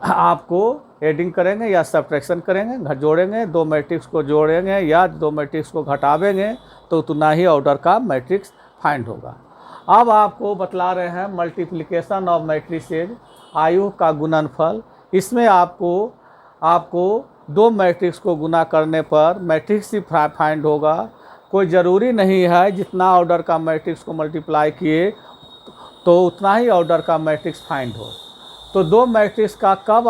आपको एडिंग करेंगे या सब्ट्रैक्शन करेंगे, जोड़ेंगे, दो मैट्रिक्स को जोड़ेंगे या दो मैट्रिक्स को घटावेंगे तो उतना ही ऑर्डर का मैट्रिक्स फाइंड होगा। अब आपको बतला रहे हैं मल्टीप्लिकेशन ऑफ मैट्रिसेज, आयु का गुणनफल। इसमें आपको दो मैट्रिक्स को गुना करने पर मैट्रिक्स ही फाइंड होगा। कोई ज़रूरी नहीं है जितना ऑर्डर का मैट्रिक्स को मल्टीप्लाई किए तो उतना ही ऑर्डर का मैट्रिक्स फाइंड हो। तो दो मैट्रिक्स का कब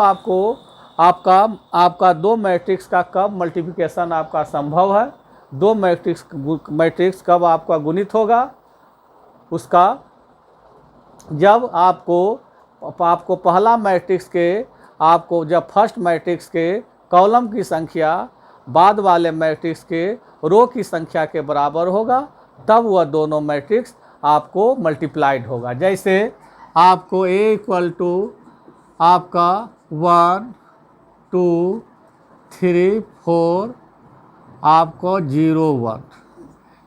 आपका दो मैट्रिक्स का कब मल्टीप्लिकेशन आपका संभव है, दो मैट्रिक्स कब आपका गुणित होगा, उसका जब आपको पहला मैट्रिक्स के जब फर्स्ट मैट्रिक्स के कॉलम की संख्या बाद वाले मैट्रिक्स के रो की संख्या के बराबर होगा, तब वह दोनों मैट्रिक्स आपको मल्टीप्लाइड होगा। जैसे आपको A इक्वल टू आपका 1 2 3 4 आपको 0 1,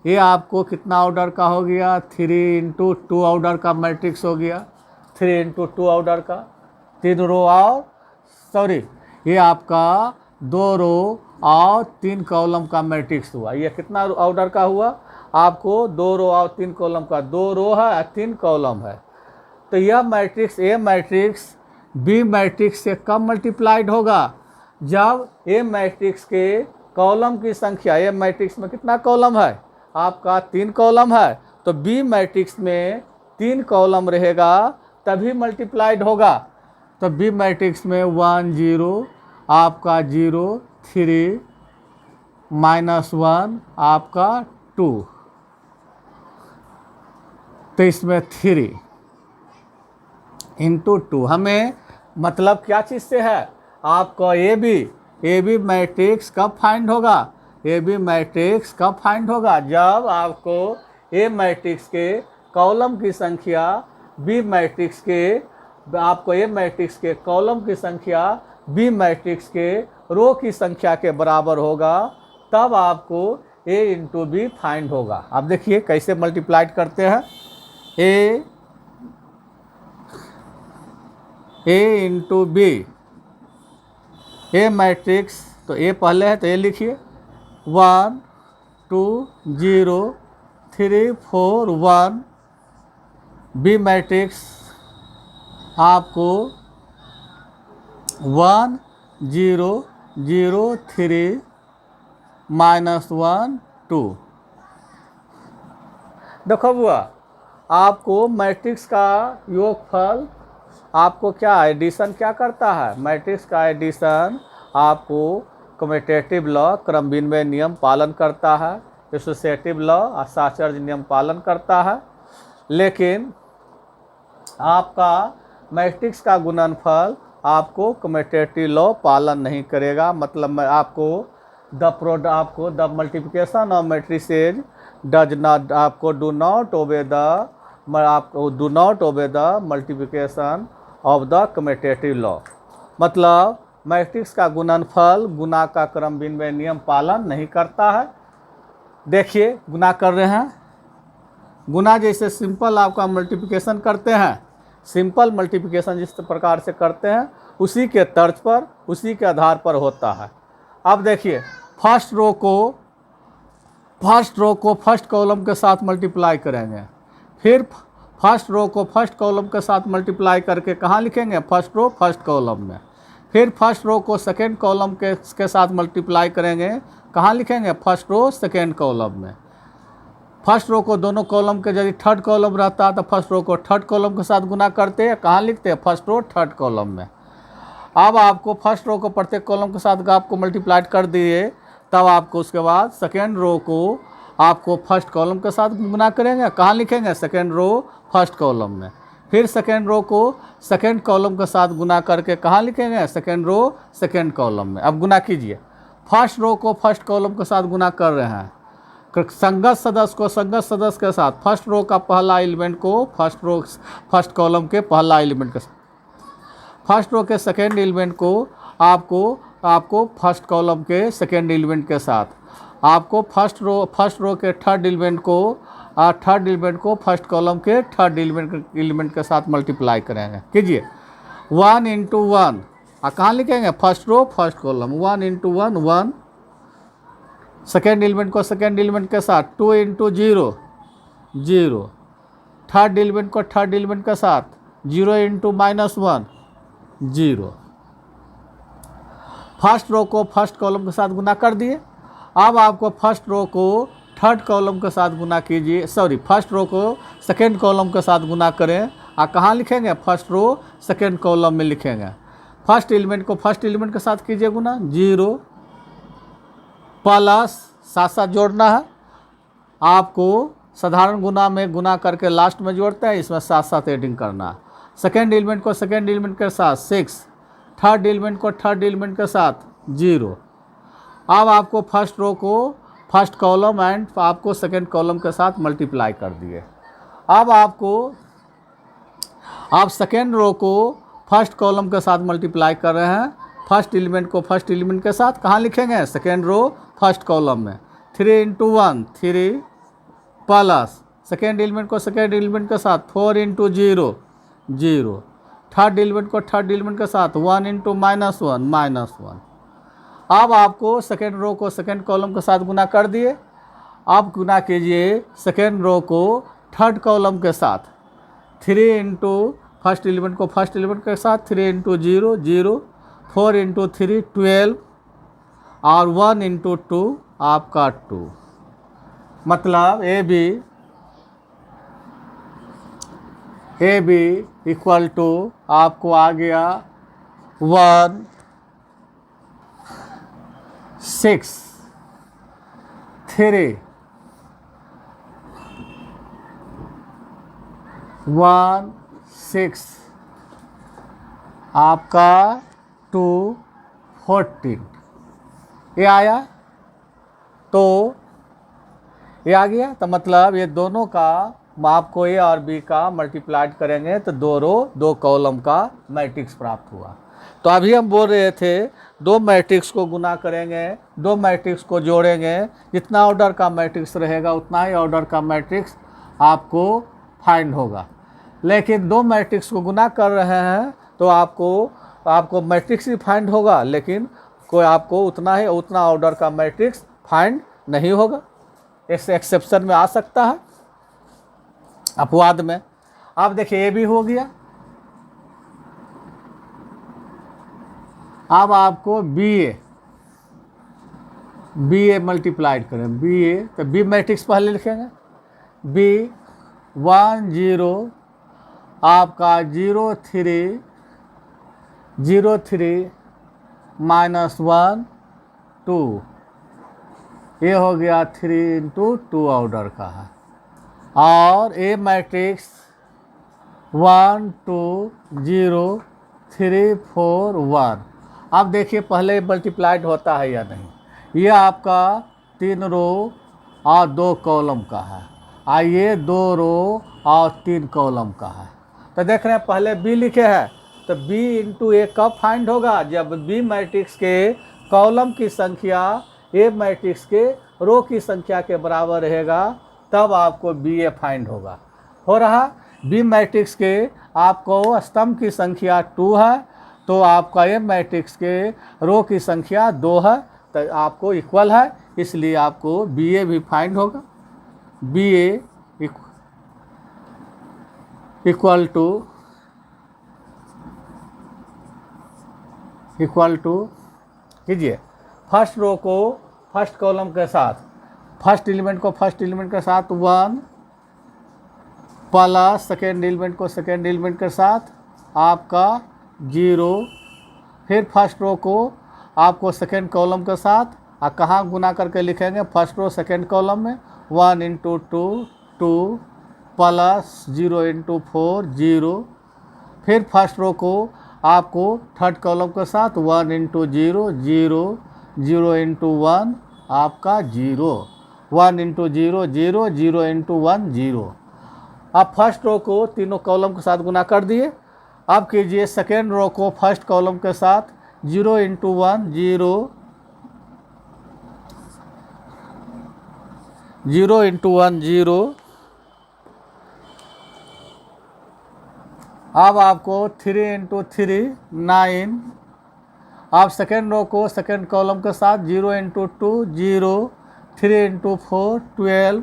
ये आपको कितना ऑर्डर का हो गया, 3 इंटू 2 ऑर्डर का मैट्रिक्स हो गया, 3 इंटू 2 ऑर्डर का, 3 रो और ये आपका 2 रो और 3 कॉलम का मैट्रिक्स हुआ। ये कितना ऑर्डर का हुआ, आपको 2 रो और 3 कॉलम का, 2 रो है और 3 कॉलम है। तो यह matrix A matrix B matrix से कब मल्टीप्लाइड होगा, जब A मैट्रिक्स के कॉलम की संख्या, A मैट्रिक्स में कितना कॉलम है, आपका 3 कॉलम है, तो B मैट्रिक्स में 3 कॉलम रहेगा तभी मल्टीप्लाइड होगा। तो B मैट्रिक्स में 1 0 आपका 0 3 -1 आपका 2, तो इसमें 3 इंटू 2, हमें मतलब क्या चीज़ से है, आपका ए बी मैट्रिक्स कब फाइंड होगा, ए बी मैट्रिक्स कब फाइंड होगा, जब आपको ए मैट्रिक्स के कॉलम की संख्या बी मैट्रिक्स के कॉलम की संख्या बी मैट्रिक्स के रो की संख्या के बराबर होगा, तब आपको ए इंटू बी फाइंड होगा। अब देखिए कैसे मल्टीप्लाइड करते हैं, ए इंटू बी, ए मैट्रिक्स, तो ए पहले है तो ए लिखिए, 1 2 0 3 4 1, बी मैट्रिक्स आपको 1 0 0 3 -1 2। देखो बुआ, आपको मैट्रिक्स का योगफल आपको क्या एडिशन क्या करता है, मैट्रिक्स का एडिशन आपको कम्यूटेटिव लॉ क्रम विनिमय नियम पालन करता है, एसोसिएटिव लॉ और साचर्य नियम पालन करता है। लेकिन आपका मैट्रिक्स का गुणनफल आपको कम्यूटेटिव लॉ पालन नहीं करेगा। मतलब आपको the multiplication of matrices do not obey the multiplication of the commutative law. मतलब मैट्रिक्स का गुणनफल गुना का क्रम विनिमय नियम पालन नहीं करता है। देखिए गुना कर रहे हैं, गुना जैसे सिंपल आपका मल्टीप्लिकेशन करते हैं, सिंपल मल्टीप्लिकेशन जिस प्रकार से करते हैं उसी के तर्ज पर, उसी के आधार पर होता है। अब देखिए फर्स्ट रो को फर्स्ट कॉलम के साथ मल्टीप्लाई करेंगे, फिर फर्स्ट रो को फर्स्ट कॉलम के साथ मल्टीप्लाई करके कहाँ लिखेंगे, फर्स्ट रो फर्स्ट कॉलम में। फिर फर्स्ट रो को सेकेंड कॉलम के साथ मल्टीप्लाई करेंगे, कहाँ लिखेंगे, फर्स्ट रो सेकेंड कॉलम में। फर्स्ट रो को दोनों कॉलम के यदि थर्ड कॉलम रहता तो फर्स्ट रो को थर्ड कॉलम के साथ गुना करते हैं, कहाँ लिखते हैं, फर्स्ट रो थर्ड कॉलम में। अब आपको फर्स्ट रो को प्रत्येक कॉलम के साथ आपको मल्टीप्लाइड कर दिए, तब आपको उसके बाद सेकेंड रो को आपको फर्स्ट कॉलम के साथ गुना करेंगे, कहाँ लिखेंगे, सेकेंड रो फर्स्ट कॉलम में। फिर सेकेंड रो को सेकेंड कॉलम के साथ गुना करके कहाँ लिखेंगे, सेकेंड रो सेकेंड कॉलम में। अब गुना कीजिए, फर्स्ट रो को फर्स्ट कॉलम के साथ गुना कर रहे हैं, संगत सदस्य को संगत सदस्य के साथ, फर्स्ट रो का पहला एलिमेंट को फर्स्ट कॉलम के पहला एलिमेंट के साथ, फर्स्ट रो के सेकेंड एलिमेंट को आपको फर्स्ट कॉलम के सेकेंड एलिमेंट के साथ, आपको फर्स्ट रो के थर्ड एलिमेंट को फर्स्ट कॉलम के थर्ड एलिमेंट के साथ मल्टीप्लाई करेंगे। कीजिए 1 × 1 कहाँ लिखेंगे, first row first column, 1 into 1 1, second element को सेकेंड एलिमेंट के साथ 2 इंटू 0 0, थर्ड एलिमेंट को थर्ड एलिमेंट के साथ 0 इंटू -1 0। फर्स्ट रो को फर्स्ट कॉलम के साथ गुना कर दिए। अब आपको फर्स्ट रो को थर्ड कॉलम के साथ गुना कीजिए, सॉरी फर्स्ट रो को सेकेंड कॉलम के साथ गुना करें। कहाँ लिखेंगे, फर्स्ट रो सेकेंड कॉलम में लिखेंगे। फर्स्ट एलिमेंट को फर्स्ट एलिमेंट के साथ कीजिए गुना, 0 प्लस साथ साथ जोड़ना है आपको, साधारण गुना में गुना करके लास्ट में जोड़ते हैं, इसमें साथ साथ एडिंग करना है। सेकेंड एलिमेंट को सेकेंड एलिमेंट के साथ 6, थर्ड एलिमेंट को थर्ड एलिमेंट के साथ 0। अब आपको फर्स्ट रो को फर्स्ट कॉलम एंड आपको सेकेंड कॉलम के साथ मल्टीप्लाई कर दिए। अब आप सेकेंड रो को फर्स्ट कॉलम के साथ मल्टीप्लाई कर रहे हैं, फर्स्ट एलिमेंट को फर्स्ट एलिमेंट के साथ कहाँ लिखेंगे, सेकेंड रो फर्स्ट कॉलम में, 3 इंटू 1 3 प्लस सेकेंड एलिमेंट को सेकेंड एलिमेंट के साथ 4 इंटू 0 0, थर्ड एलिमेंट को थर्ड एलिमेंट के साथ 1 इंटू -1 -1। अब आपको सेकेंड रो को सेकेंड कॉलम के साथ गुना कर दिए। अब गुना कीजिए सेकेंड रो को थर्ड कॉलम के साथ, 3 इंटू फर्स्ट एलिमेंट को फर्स्ट एलिमेंट के साथ 3 इंटू 0 0, 4 इंटू 3 12 और 1 इंटू 2 आपका 2। मतलब ए बी इक्वल टू आपको आ गया 1 6 3 1 6 आपका 2 14 ये आया। तो ये आ गया, तो मतलब ये दोनों का आपको ए और बी का मल्टीप्लाइड करेंगे तो 2 रो 2 कॉलम का मैट्रिक्स प्राप्त हुआ। तो अभी हम बोल रहे थे 2 मैट्रिक्स को गुना करेंगे, 2 मैट्रिक्स को जोड़ेंगे, जितना ऑर्डर का मैट्रिक्स रहेगा उतना ही ऑर्डर का मैट्रिक्स आपको फाइंड होगा। लेकिन 2 मैट्रिक्स को गुना कर रहे हैं तो आपको मैट्रिक्स ही फाइंड होगा, लेकिन कोई आपको उतना ऑर्डर का मैट्रिक्स फाइंड नहीं होगा। इससे एक्सेप्शन में आ सकता है, अपवाद में। अब देखिए ए भी हो गया। अब आपको बी ए मल्टीप्लाइड करें, बी ए तो बी मैट्रिक्स पहले लिखेंगे, बी 1 0 आपका 0 3 0 3 -1 2, ये हो गया 3 इंटू 2 ऑर्डर का है। और ए मैट्रिक्स 1 2 0 3 4 1। अब देखिए पहले मल्टीप्लाइड होता है या नहीं। ये आपका 3 रो और 2 कॉलम का है, आइए 2 रो और 3 कॉलम का है। तो देख रहे हैं पहले बी लिखे हैं, तो बी इंटू ए कब फाइंड होगा, जब बी मैट्रिक्स के कॉलम की संख्या ए मैट्रिक्स के रो की संख्या के बराबर रहेगा, तब आपको बी ए फाइंड होगा। हो रहा बी मैट्रिक्स के आपको स्तंभ की संख्या 2 है, तो आपका ए मैट्रिक्स के रो की संख्या 2 है, तो आपको इक्वल है, इसलिए आपको बी ए भी फाइंड होगा। बी ए इक्वल टू कीजिए फर्स्ट रो को फर्स्ट कॉलम के साथ, फर्स्ट एलिमेंट को फर्स्ट एलिमेंट के साथ 1 प्लस सेकेंड एलिमेंट को सेकेंड एलिमेंट के साथ आपका 0, फिर फर्स्ट रो को आपको सेकेंड कॉलम के साथ कहाँ गुना करके लिखेंगे, फर्स्ट रो सेकेंड कॉलम में 1 इंटू 2 2 प्लस 0 इंटू 4 0, फिर फर्स्ट रो को आपको थर्ड कॉलम के साथ 1 इंटू 0 0 0 इंटू 1 आपका 0, 1 इंटू 0 0 0 इंटू 1 0। आप फर्स्ट रो को तीनों कॉलम के साथ गुना कर दिए। अब कीजिए सेकेंड रो को फर्स्ट कॉलम के साथ 0 इंटू 1 0 0 इंटू 1 0। अब आपको 3 इंटू 3 9 आप सेकेंड रो को सेकेंड कॉलम के साथ 0 × 2 0, 3 × 4 12।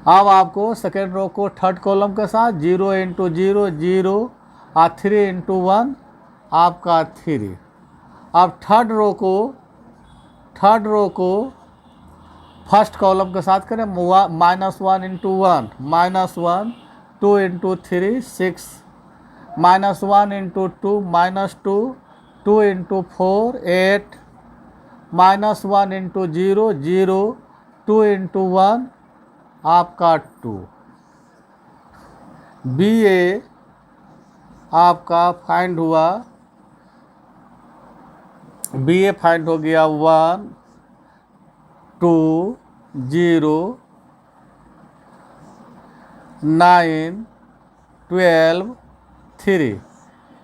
अब आपको सेकेंड रो को थर्ड कॉलम के साथ 0 × 0 0 और 3 × 1 आपका 3। अब थर्ड रो को फर्स्ट कॉलम के साथ करें -1 × 1 -1 2 × 3 6 -1 × 2 -2 2 × 4 8 -1 × 0 0 2 × 1 आपका 2। BA आपका फाइंड हुआ, BA फाइंड हो गया 1 2 0 9 12 3।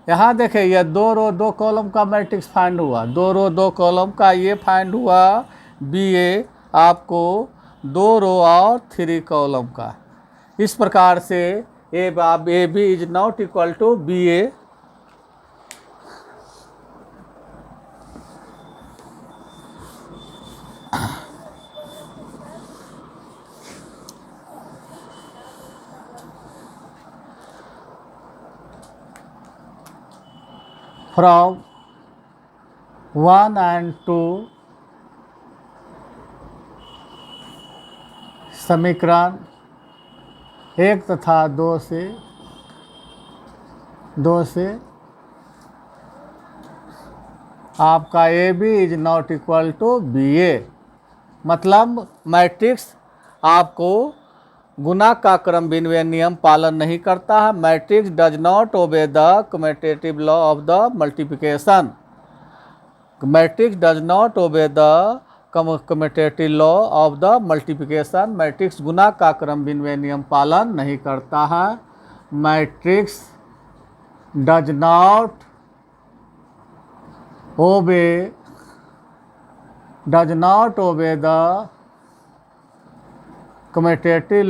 यहाँ देखें यह 2 रो 2 कॉलम का मैट्रिक्स फाइंड हुआ, 2 रो 2 कॉलम का ये फाइंड हुआ BA आपको 2 रो और 3 कॉलम का। इस प्रकार से AB is not equal to BA। From 1 and 2 समीकरण 1 तथा 2 से आपका AB is not equal to BA। मतलब मैट्रिक्स आपको गुना का क्रम विनिमय नियम पालन नहीं करता है। Matrix does not obey the commutative law of the multiplication. Matrix does not obey the commutative law of the multiplication. Matrix गुना का क्रम विनिमय नियम पालन नहीं करता है। Matrix does not obey the commutative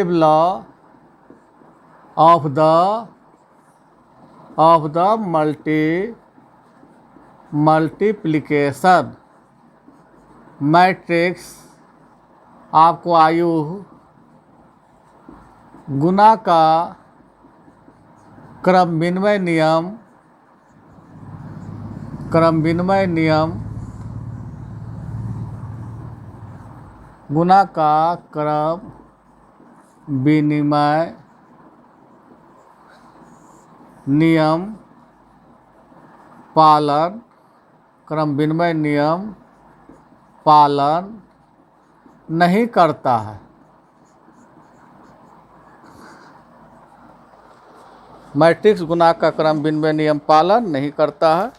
law of the multiplication. Matrix आपको आयु गुना का क्रम विनिमय नियम गुना का क्रम विनिमय नियम पालन नहीं करता है। मैट्रिक्स गुना का क्रम विनिमय नियम पालन नहीं करता है।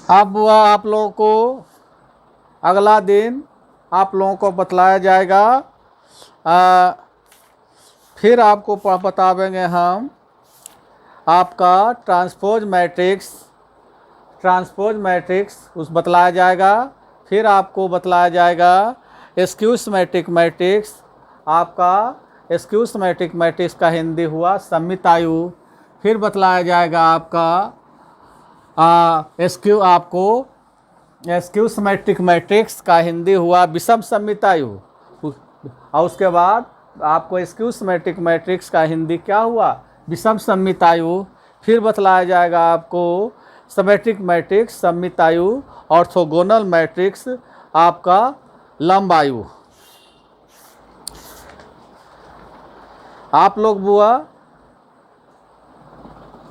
अब आप लोगों को अगला दिन आप लोगों को बतलाया जाएगा। फिर आपको बतावेंगे हम आपका ट्रांसपोज मैट्रिक्स उस बतलाया जाएगा। फिर आपको बतलाया जाएगा स्क्यू सिमेट्रिक मैट्रिक्स। आपका स्क्यू सिमेट्रिक मैट्रिक्स का हिंदी हुआ सममित आयु। फिर बतलाया जाएगा आपका स्क्यू सिमेट्रिक मैट्रिक्स का हिंदी हुआ विषम सममित आयु। और उसके बाद आपको स्क्यू सिमेट्रिक मैट्रिक्स का हिंदी क्या हुआ विषम सममित आयु। फिर बतलाया जाएगा आपको सिमेट्रिक मैट्रिक्स सममित आयु, ऑर्थोगोनल मैट्रिक्स आपका लंब आयु। आप लोग बुआ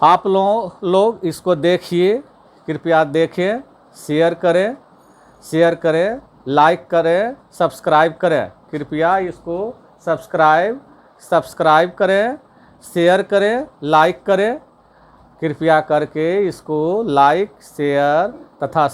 आप लोग इसको देखिए, कृपया देखें, शेयर करें, लाइक करें, सब्सक्राइब करें। कृपया इसको सब्सक्राइब करें, शेयर करें, लाइक करें कृपया करके इसको लाइक, शेयर तथा